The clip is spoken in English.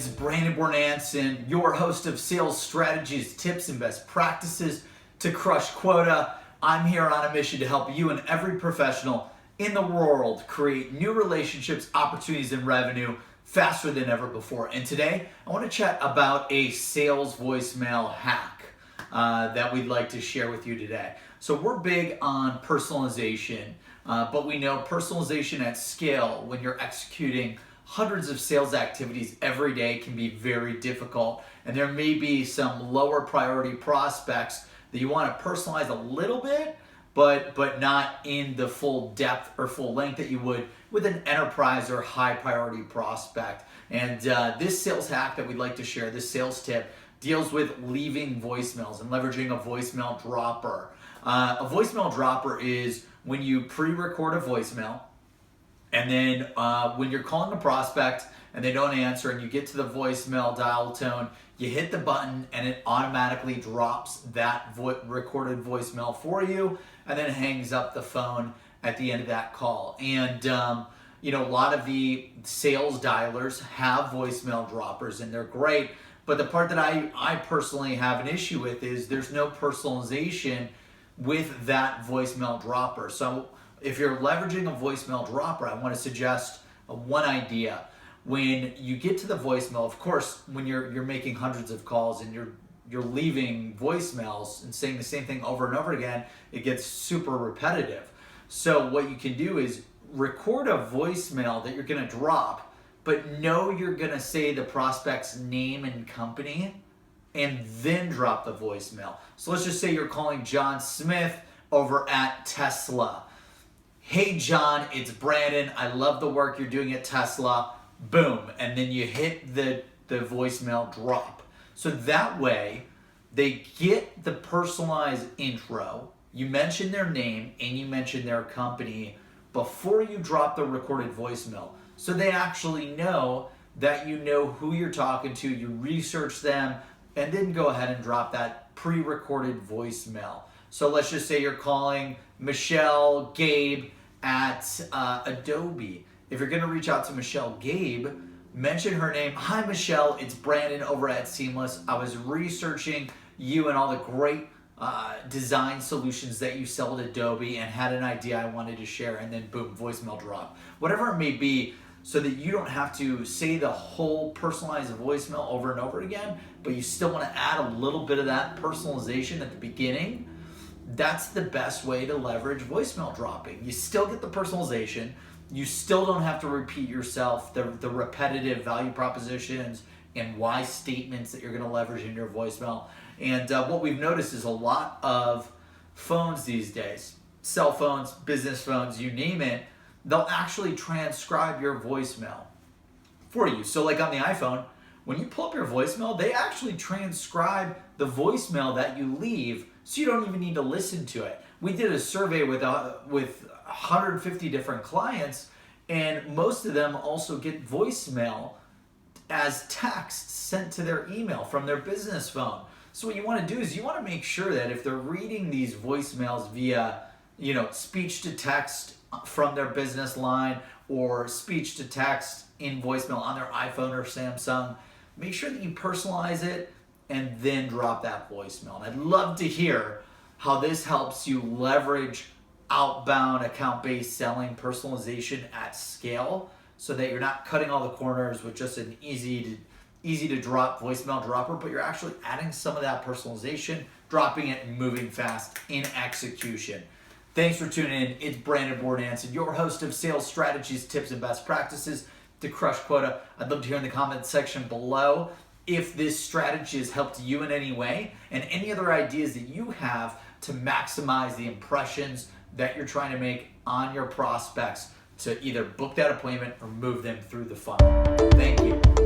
it's Brandon Bornanson, your host of Sales Strategies, Tips, and Best Practices to Crush Quota. I'm here on a mission to help you and every professional in the world create new relationships, opportunities, and revenue faster than ever before. And today, I want to chat about a sales voicemail hack that we'd like to share with you today. So we're big on personalization, but we know personalization at scale when you're executing hundreds of sales activities every day can be very difficult, and there may be some lower priority prospects that you want to personalize a little bit, but not in the full depth or full length that you would with an enterprise or high priority prospect. And this sales hack that we'd like to share, this sales tip, deals with leaving voicemails and leveraging a voicemail dropper. A voicemail dropper is when you pre-record a voicemail, and then when you're calling a prospect and they don't answer and you get to the voicemail dial tone, you hit the button and it automatically drops that recorded voicemail for you and then hangs up the phone at the end of that call. And a lot of the sales dialers have voicemail droppers and they're great, but the part that I personally have an issue with is there's no personalization with that voicemail dropper. So if you're leveraging a voicemail dropper, I want to suggest one idea. When you get to the voicemail, of course, when you're making hundreds of calls and you're leaving voicemails and saying the same thing over and over again, it gets super repetitive. So what you can do is record a voicemail that you're going to drop, but know you're going to say the prospect's name and company and then drop the voicemail. So let's just say you're calling John Smith over at Tesla. Hey John, it's Brandon. I love the work you're doing at Tesla. Boom. And then you hit the voicemail drop. So that way they get the personalized intro. You mention their name and you mention their company before you drop the recorded voicemail. So they actually know that you know who you're talking to, you research them, and then go ahead and drop that pre-recorded voicemail. So let's just say you're calling Michelle Gabe at Adobe. If you're going to reach out to Michelle Gabe, mention her name. Hi Michelle, it's Brandon over at Seamless. I was researching you and all the great design solutions that you sell at Adobe and had an idea I wanted to share, and then boom, voicemail drop. Whatever it may be, so that you don't have to say the whole personalized voicemail over and over again, but you still want to add a little bit of that personalization at the beginning. That's the best way to leverage voicemail dropping. You still get the personalization. You still don't have to repeat yourself, the repetitive value propositions and why statements that you're going to leverage in your voicemail. And what we've noticed is a lot of phones these days, cell phones, business phones, you name it, they'll actually transcribe your voicemail for you. So like on the iPhone, when you pull up your voicemail, they actually transcribe the voicemail that you leave, so you don't even need to listen to it. We did a survey with 150 different clients, and most of them also get voicemail as text sent to their email from their business phone. So what you want to do is you want to make sure that if they're reading these voicemails via, speech to text from their business line or speech to text in voicemail on their iPhone or Samsung, make sure that you personalize it and then drop that voicemail. And I'd love to hear how this helps you leverage outbound account-based selling, personalization at scale, so that you're not cutting all the corners with just an easy to drop voicemail dropper, but you're actually adding some of that personalization, dropping it, and moving fast in execution. Thanks for tuning in. It's Brandon Bornanson, your host of Sales Strategies, Tips, and Best Practices to Crush Quota. I'd love to hear in the comment section below if this strategy has helped you in any way, and any other ideas that you have to maximize the impressions that you're trying to make on your prospects to either book that appointment or move them through the funnel. Thank you.